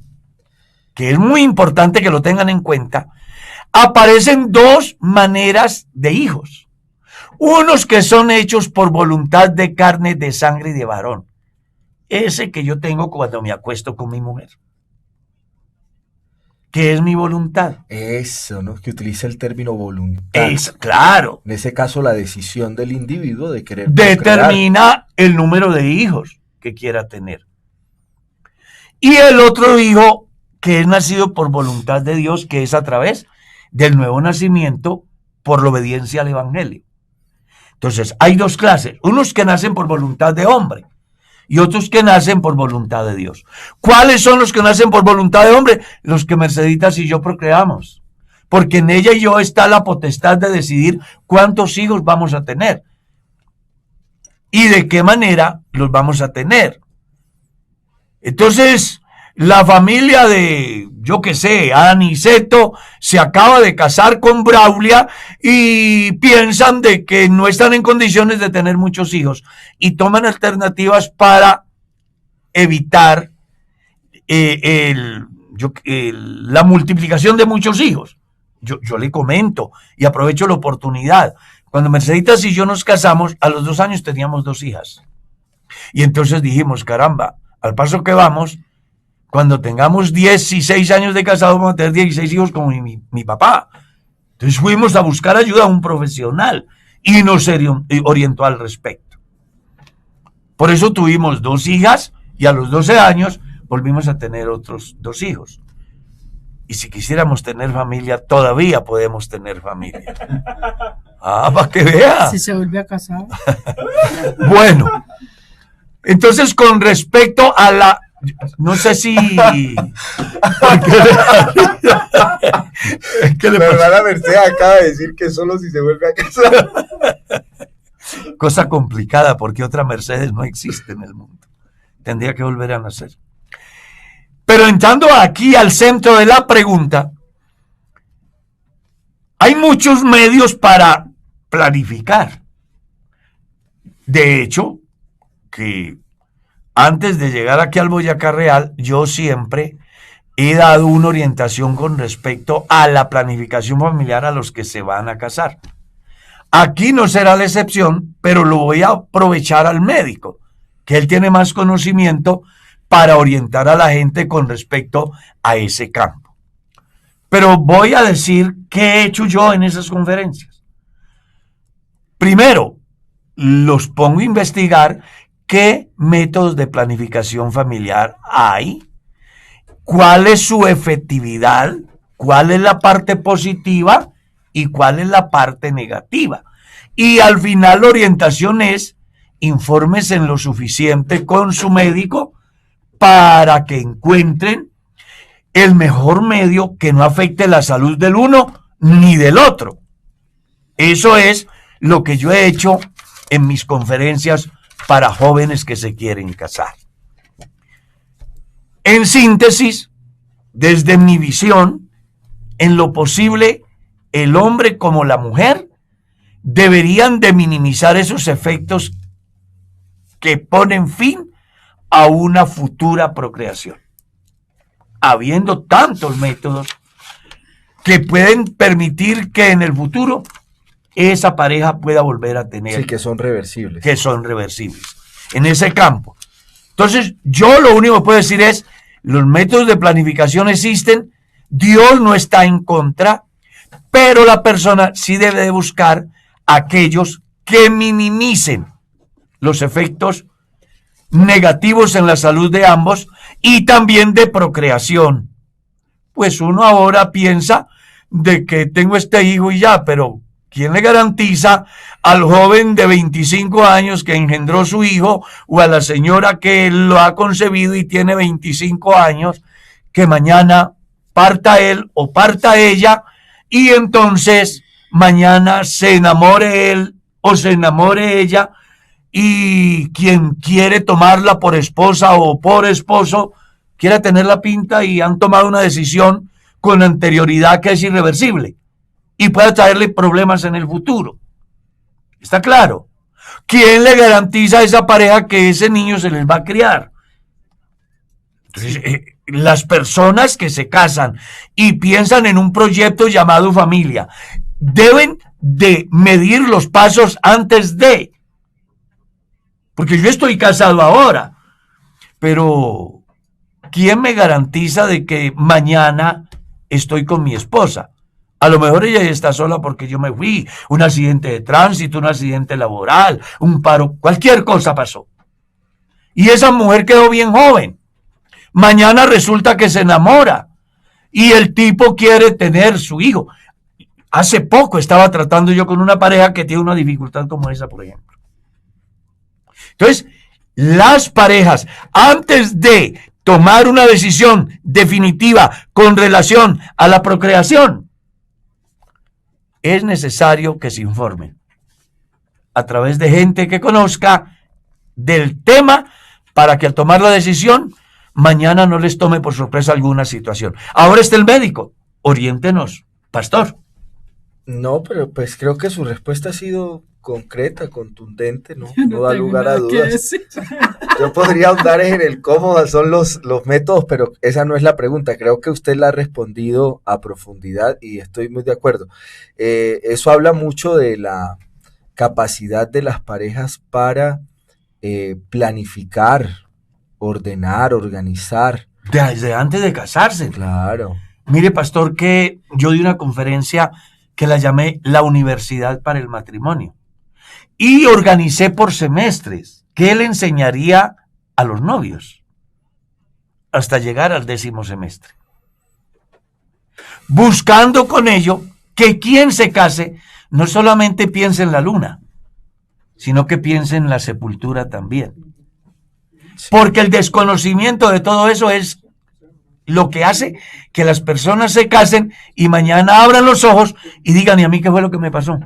que es muy importante que lo tengan en cuenta, aparecen 2 maneras de hijos. Unos que son hechos por voluntad de carne, de sangre y de varón. Ese que yo tengo cuando me acuesto con mi mujer. ¿Qué es mi voluntad? Eso, ¿no? Que utiliza el término voluntad. Claro. En ese caso, la decisión del individuo de querer determina el número de hijos que quiera tener. Y el otro hijo que es nacido por voluntad de Dios, que es a través del nuevo nacimiento por la obediencia al Evangelio. Entonces, hay 2 clases. Unos que nacen por voluntad de hombre y otros que nacen por voluntad de Dios. ¿Cuáles son los que nacen por voluntad de hombre? Los que Merceditas y yo procreamos. Porque en ella y yo está la potestad de decidir cuántos hijos vamos a tener y de qué manera los vamos a tener. Entonces, la familia de, yo qué sé, Aniceto se acaba de casar con Braulia y piensan de que no están en condiciones de tener muchos hijos y toman alternativas para evitar la multiplicación de muchos hijos. Yo le comento y aprovecho la oportunidad. Cuando Merceditas y yo nos casamos, a los 2 años teníamos 2 hijas. Y entonces dijimos, caramba, al paso que vamos, cuando tengamos 16 años de casado, vamos a tener 16 hijos como mi papá. Entonces fuimos a buscar ayuda a un profesional y nos orientó al respecto. Por eso tuvimos 2 hijas y a los 12 años volvimos a tener otros 2 hijos. Y si quisiéramos tener familia, todavía podemos tener familia. Para que vea. Si se vuelve a casar. Bueno, entonces con respecto a la... No sé si... ¿Qué le La pasa? hermana Mercedes acaba de decir que solo si se vuelve a casar. Cosa complicada, porque otra Mercedes no existe en el mundo. Tendría que volver a nacer. Pero entrando aquí al centro de la pregunta, hay muchos medios para planificar. De hecho, que antes de llegar aquí al Boyacá Real, yo siempre he dado una orientación con respecto a la planificación familiar a los que se van a casar. Aquí no será la excepción, pero lo voy a aprovechar al médico, que él tiene más conocimiento para orientar a la gente con respecto a ese campo. Pero voy a decir qué he hecho yo en esas conferencias. Primero, los pongo a investigar qué métodos de planificación familiar hay, cuál es su efectividad, cuál es la parte positiva y cuál es la parte negativa. Y al final la orientación es, infórmese en lo suficiente con su médico para que encuentren el mejor medio que no afecte la salud del uno ni del otro. Eso es lo que yo he hecho en mis conferencias para jóvenes que se quieren casar. En síntesis, desde mi visión, en lo posible, el hombre como la mujer deberían de minimizar esos efectos que ponen fin a una futura procreación. Habiendo tantos métodos, que pueden permitir que en el futuro esa pareja pueda volver a tener. Sí, que son reversibles. Que son reversibles en ese campo. Entonces, yo lo único que puedo decir es, los métodos de planificación existen, Dios no está en contra, pero la persona sí debe de buscar aquellos que minimicen los efectos negativos en la salud de ambos y también de procreación. Pues uno ahora piensa de que tengo este hijo y ya, pero ¿quién le garantiza al joven de 25 años que engendró su hijo o a la señora que lo ha concebido y tiene 25 años que mañana parta él o parta ella y entonces mañana se enamore él o se enamore ella y quien quiere tomarla por esposa o por esposo quiera tener la pinta y han tomado una decisión con anterioridad que es irreversible y puede traerle problemas en el futuro? ¿Está claro? ¿Quién le garantiza a esa pareja que ese niño se les va a criar? Entonces, las personas que se casan y piensan en un proyecto llamado familia deben de medir los pasos antes de, porque yo estoy casado ahora, pero ¿quién me garantiza de que mañana estoy con mi esposa? A lo mejor ella está sola porque yo me fui, un accidente de tránsito, un accidente laboral, un paro, cualquier cosa pasó. Y esa mujer quedó bien joven. Mañana resulta que se enamora y el tipo quiere tener su hijo. Hace poco estaba tratando yo con una pareja que tiene una dificultad como esa, por ejemplo. Entonces, las parejas, antes de tomar una decisión definitiva con relación a la procreación, es necesario que se informen a través de gente que conozca del tema para que al tomar la decisión, mañana no les tome por sorpresa alguna situación. Ahora está el médico. Oriéntenos, pastor. No, pero pues creo que su respuesta ha sido concreta, contundente, no da lugar a dudas. Yo podría ahondar en el cómo son los métodos, pero esa no es la pregunta. Creo que usted la ha respondido a profundidad y estoy muy de acuerdo. Eso habla mucho de la capacidad de las parejas para planificar, ordenar, organizar. Desde antes de casarse. Claro. Mire, pastor, que yo di una conferencia que la llamé La Universidad para el Matrimonio. Y organicé por semestres qué le enseñaría a los novios hasta llegar al 10º semestre. Buscando con ello que quien se case no solamente piense en la luna, sino que piense en la sepultura también. Porque el desconocimiento de todo eso es lo que hace que las personas se casen y mañana abran los ojos y digan, ¿y a mí qué fue lo que me pasó?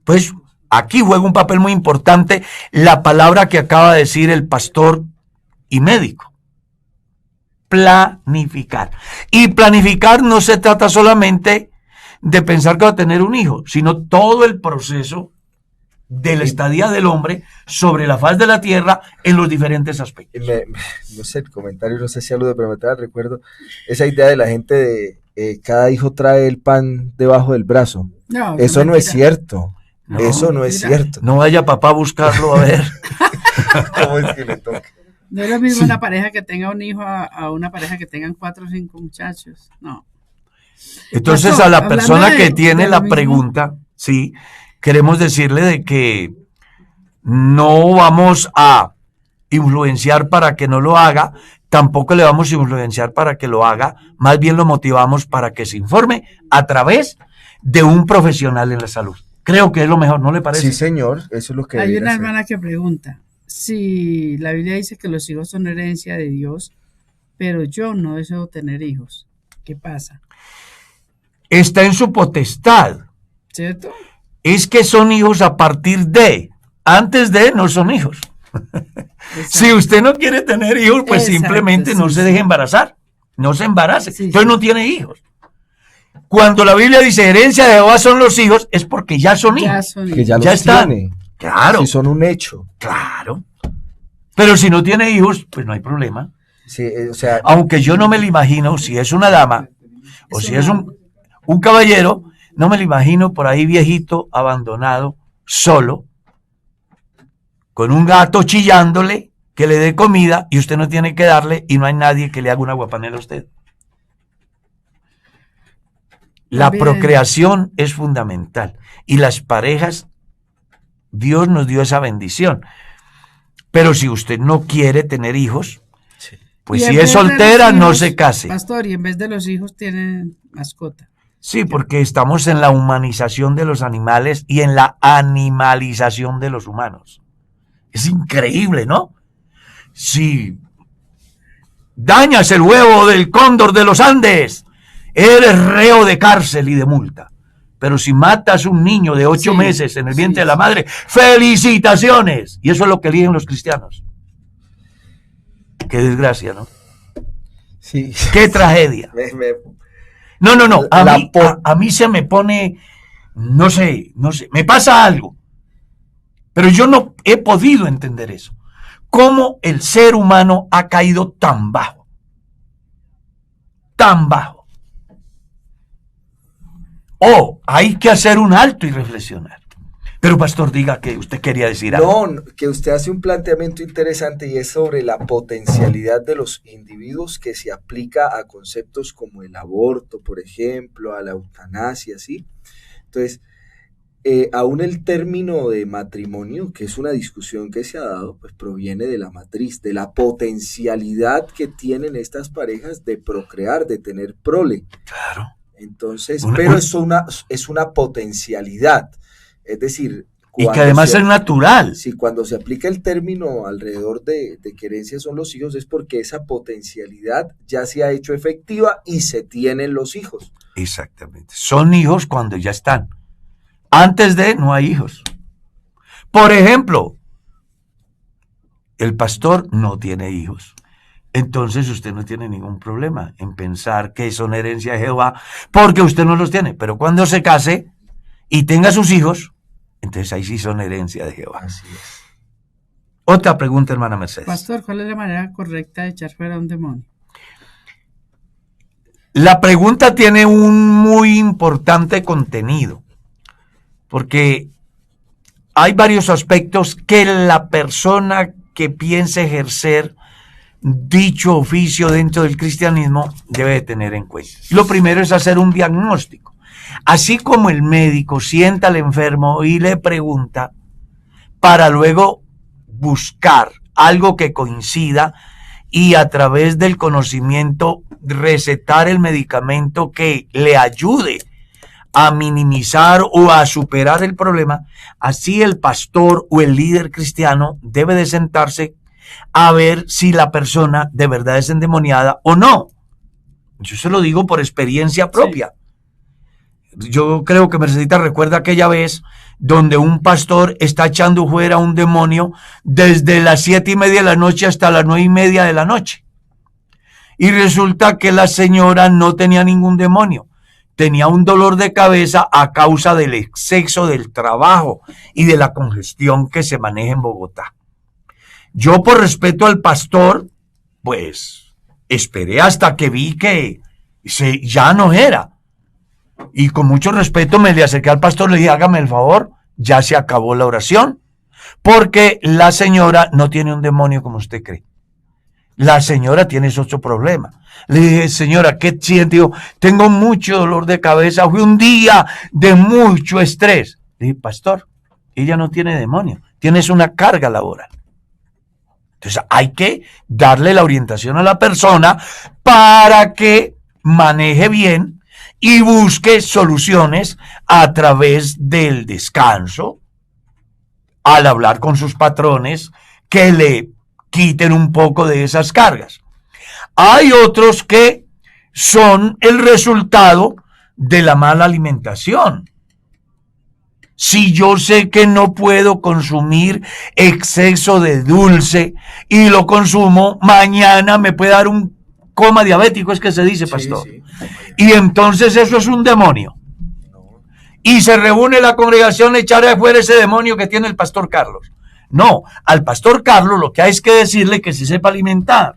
Pues aquí juega un papel muy importante la palabra que acaba de decir el pastor y médico. Planificar. Y planificar no se trata solamente de pensar que va a tener un hijo, sino todo el proceso de la estadía del hombre sobre la faz de la tierra en los diferentes aspectos. No sé, el comentario, no sé si algo de, pero me trae recuerdo esa idea de la gente de cada hijo trae el pan debajo del brazo. No, eso no es cierto. No, eso no es cierto. No vaya papá a buscarlo a ver. ¿Cómo es que le toca? No es lo mismo una pareja que tenga un hijo a una pareja que tengan 4 o 5 muchachos. No. Entonces, pastor, a la persona que tiene la pregunta, sí, queremos decirle de que no vamos a influenciar para que no lo haga, tampoco le vamos a influenciar para que lo haga, más bien lo motivamos para que se informe a través de un profesional en la salud. Creo que es lo mejor, ¿no le parece? Sí, señor, eso es lo que hay una hermana que pregunta, si la Biblia dice que los hijos son herencia de Dios, pero yo no deseo tener hijos, ¿qué pasa? Está en su potestad. ¿Cierto? Es que son hijos a partir de, antes de no son hijos. Si usted no quiere tener hijos, pues simplemente no se deje embarazar, no se embarace, entonces no tiene hijos. Cuando la Biblia dice herencia de Jehová son los hijos, es porque ya son hijos. Que ya los están. Tiene. Claro. Si son un hecho. Claro. Pero si no tiene hijos, pues no hay problema. Sí, o sea, aunque yo no me lo imagino, si es una dama O si es un caballero, no me lo imagino por ahí viejito, abandonado, solo, con un gato chillándole, que le dé comida y usted no tiene que darle y no hay nadie que le haga una guapanela a usted. La procreación es fundamental y las parejas, Dios nos dio esa bendición. Pero si usted no quiere tener hijos, pues si es soltera, hijos, no se case. Pastor, y en vez de los hijos tienen mascota. Sí, porque estamos en la humanización de los animales y en la animalización de los humanos. Es increíble, ¿no? Si dañas el huevo del cóndor de los Andes, eres reo de cárcel y de multa. Pero si matas un niño de 8 meses en el vientre de la madre, ¡felicitaciones! Y eso es lo que eligen los cristianos. Qué desgracia, ¿no? Sí. Qué tragedia. No. A mí se me pone, no sé, me pasa algo. Pero yo no he podido entender eso. ¿Cómo el ser humano ha caído tan bajo? Tan bajo. Hay que hacer un alto y reflexionar. Pero pastor, diga que usted quería decir algo. No, que usted hace un planteamiento interesante y es sobre la potencialidad de los individuos que se aplica a conceptos como el aborto, por ejemplo, a la eutanasia, ¿sí? Entonces, aún el término de matrimonio, que es una discusión que se ha dado, pues proviene de la matriz, de la potencialidad que tienen estas parejas de procrear, de tener prole. Claro. Entonces, pero es una potencialidad, es decir, y que además es natural. Sí, cuando se aplica el término alrededor de que herencia son los hijos, es porque esa potencialidad ya se ha hecho efectiva y se tienen los hijos. Exactamente, son hijos cuando ya están. Antes de, no hay hijos. Por ejemplo, el pastor no tiene hijos. Entonces usted no tiene ningún problema en pensar que son herencia de Jehová, porque usted no los tiene. Pero cuando se case y tenga sus hijos, entonces ahí sí son herencia de Jehová. Así es. Otra pregunta, hermana Mercedes. Pastor, ¿cuál es la manera correcta de echar fuera a un demonio? La pregunta tiene un muy importante contenido, porque hay varios aspectos que la persona que piense ejercer dicho oficio dentro del cristianismo debe tener en cuenta. Lo primero es hacer un diagnóstico. Así como el médico sienta al enfermo y le pregunta para luego buscar algo que coincida y a través del conocimiento recetar el medicamento que le ayude a minimizar o a superar el problema, así el pastor o el líder cristiano debe de sentarse a ver si la persona de verdad es endemoniada o no. Yo se lo digo por experiencia propia. Sí. Yo creo que Mercedita recuerda aquella vez donde un pastor está echando fuera un demonio desde las 7:30 de la noche hasta las 9:30 de la noche. Y resulta que la señora no tenía ningún demonio. Tenía un dolor de cabeza a causa del exceso del trabajo y de la congestión que se maneja en Bogotá. Yo, por respeto al pastor, pues esperé hasta que vi que ya no era. Y con mucho respeto me le acerqué al pastor, le dije, hágame el favor, ya se acabó la oración, porque la señora no tiene un demonio como usted cree. La señora tiene otro problema. Le dije, señora, ¿qué siente? Digo, tengo mucho dolor de cabeza, fue un día de mucho estrés. Le dije, pastor, ella no tiene demonio, tienes una carga laboral. Entonces hay que darle la orientación a la persona para que maneje bien y busque soluciones a través del descanso, al hablar con sus patrones, que le quiten un poco de esas cargas. Hay otros que son el resultado de la mala alimentación. Si yo sé que no puedo consumir exceso de dulce y lo consumo, mañana me puede dar un coma diabético, es que se dice, pastor. Sí. Y entonces eso es un demonio. Y se reúne la congregación a echar afuera ese demonio que tiene el pastor Carlos. No, al pastor Carlos lo que hay es que decirle que se sepa alimentar.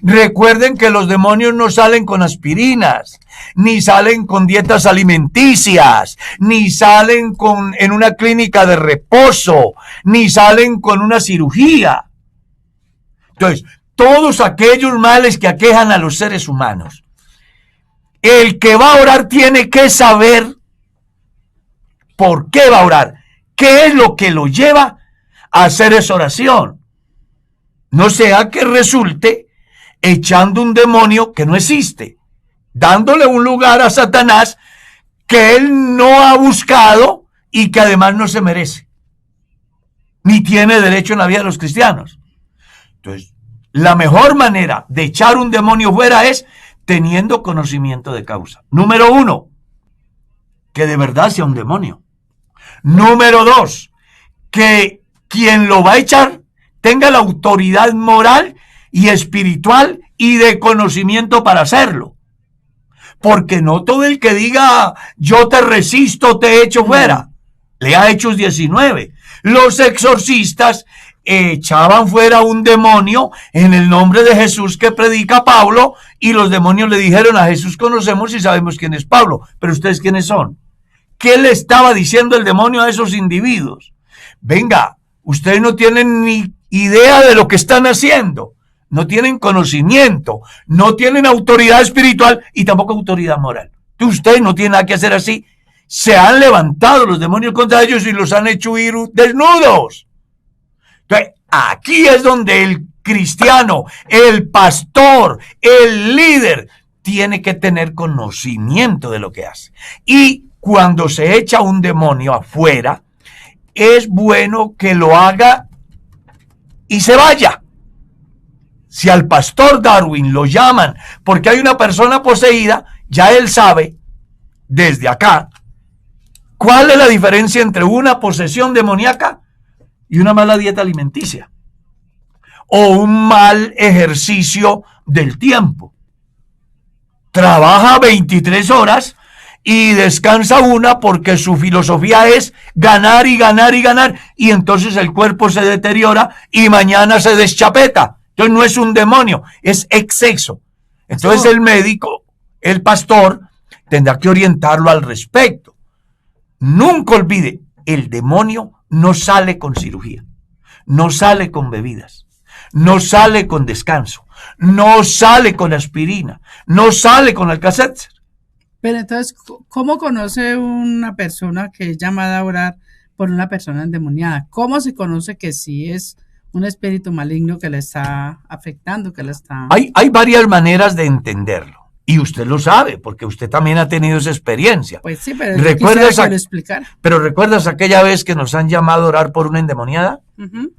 Recuerden que los demonios no salen con aspirinas, ni salen con dietas alimenticias, ni salen en una clínica de reposo, ni salen con una cirugía. Entonces, todos aquellos males que aquejan a los seres humanos, el que va a orar tiene que saber por qué va a orar, qué es lo que lo lleva a hacer esa oración. No sea que resulte echando un demonio que no existe, dándole un lugar a Satanás que él no ha buscado y que además no se merece, ni tiene derecho en la vida de los cristianos. Entonces, la mejor manera de echar un demonio fuera es teniendo conocimiento de causa. Número 1, que de verdad sea un demonio. Número 2, que quien lo va a echar tenga la autoridad moral y espiritual y de conocimiento para hacerlo. Porque no todo el que diga yo te resisto, te echo fuera. Lea Hechos 19. Los exorcistas echaban fuera un demonio en el nombre de Jesús que predica Pablo, y los demonios le dijeron: a Jesús conocemos y sabemos quién es Pablo, pero ustedes quiénes son. ¿Qué le estaba diciendo el demonio a esos individuos? Venga, ustedes no tienen ni idea de lo que están haciendo, no tienen conocimiento, no tienen autoridad espiritual y tampoco autoridad moral. Ustedes no tienen nada que hacer así. Se han levantado los demonios contra ellos y los han hecho ir desnudos. Entonces, aquí es donde el cristiano, el pastor, el líder, tiene que tener conocimiento de lo que hace. Y cuando se echa un demonio afuera, es bueno que lo haga y se vaya. Si al pastor Darwin lo llaman porque hay una persona poseída, ya él sabe desde acá cuál es la diferencia entre una posesión demoníaca y una mala dieta alimenticia o un mal ejercicio del tiempo. Trabaja 23 horas y descansa una porque su filosofía es ganar y ganar y ganar, y entonces el cuerpo se deteriora y mañana se deschapeta. Entonces no es un demonio, es exceso. Entonces el médico, el pastor, tendrá que orientarlo al respecto. Nunca olvide, el demonio no sale con cirugía, no sale con bebidas, no sale con descanso, no sale con aspirina, no sale con Alka-Seltzer. Pero entonces, ¿cómo conoce una persona que es llamada a orar por una persona endemoniada? ¿Cómo se conoce que sí es un espíritu maligno que le está afectando, que le está... Hay varias maneras de entenderlo. Y usted lo sabe, porque usted también ha tenido esa experiencia. Pues sí, pero ¿recuerdas que lo explicara? Pero ¿recuerdas aquella vez que nos han llamado a orar por una endemoniada? Uh-huh.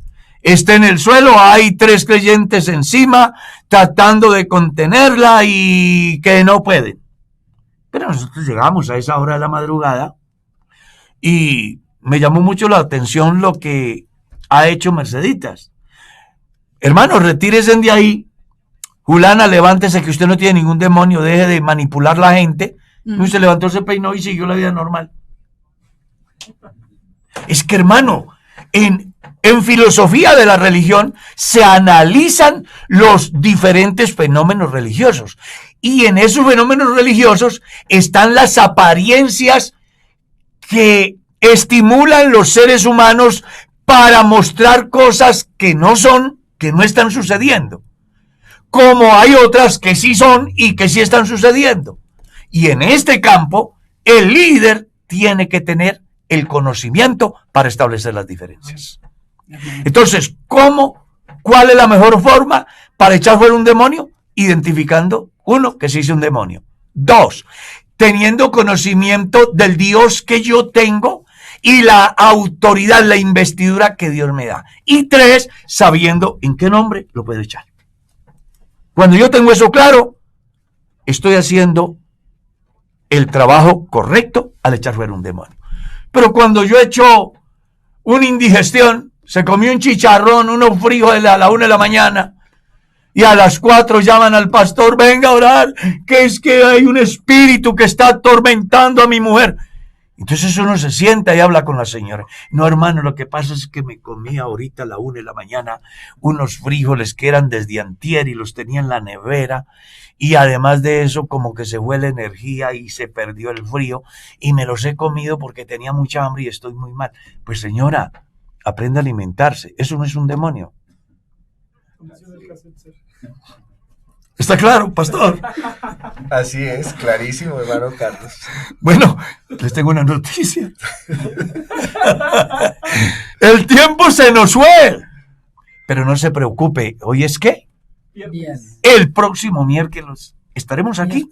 Está en el suelo, hay 3 creyentes encima, tratando de contenerla y que no pueden. Pero nosotros llegamos a esa hora de la madrugada y me llamó mucho la atención lo que ha hecho Merceditas. Hermano, retírese de ahí. Julana, levántese, que usted no tiene ningún demonio, deje de manipular la gente. Y se levantó, se peinó y siguió la vida normal. Es que, hermano, en filosofía de la religión se analizan los diferentes fenómenos religiosos. Y en esos fenómenos religiosos están las apariencias que estimulan los seres humanos para mostrar cosas que no son, que no están sucediendo. Como hay otras que sí son y que sí están sucediendo. Y en este campo, el líder tiene que tener el conocimiento para establecer las diferencias. Entonces, ¿cuál es la mejor forma para echar fuera un demonio? Identificando, 1, que sí es un demonio. 2, teniendo conocimiento del Dios que yo tengo y la autoridad, la investidura que Dios me da. Y 3, sabiendo en qué nombre lo puedo echar. Cuando yo tengo eso claro, estoy haciendo el trabajo correcto al echar fuera un demonio. Pero cuando yo echo una indigestión, se comió un chicharrón, unos frijoles a la 1 de la mañana, y a las 4 llaman al pastor: venga a orar, que es que hay un espíritu que está atormentando a mi mujer. Entonces uno se sienta y habla con la señora. No, hermano, lo que pasa es que me comí ahorita a la 1 de la mañana unos frijoles que eran desde antier y los tenía en la nevera. Y además de eso, como que se fue la energía y se perdió el frío y me los he comido porque tenía mucha hambre y estoy muy mal. Pues señora, aprende a alimentarse. Eso no es un demonio. ¿Está claro, pastor? Así es, clarísimo, hermano Carlos. Bueno, les tengo una noticia. El tiempo se nos fue. Pero no se preocupe. ¿Hoy es qué? Bien. El próximo miércoles estaremos aquí.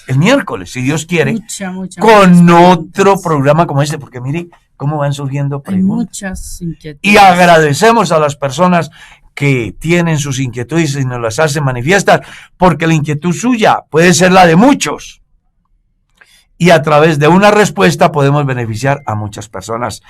El miércoles, si Dios quiere, Muchas con otro preguntas. programa como este. Porque mire cómo van surgiendo Hay preguntas. muchas inquietudes. Y agradecemos a las personas que tienen sus inquietudes y nos las hacen manifiestar, porque la inquietud suya puede ser la de muchos. Y a través de una respuesta podemos beneficiar a muchas personas.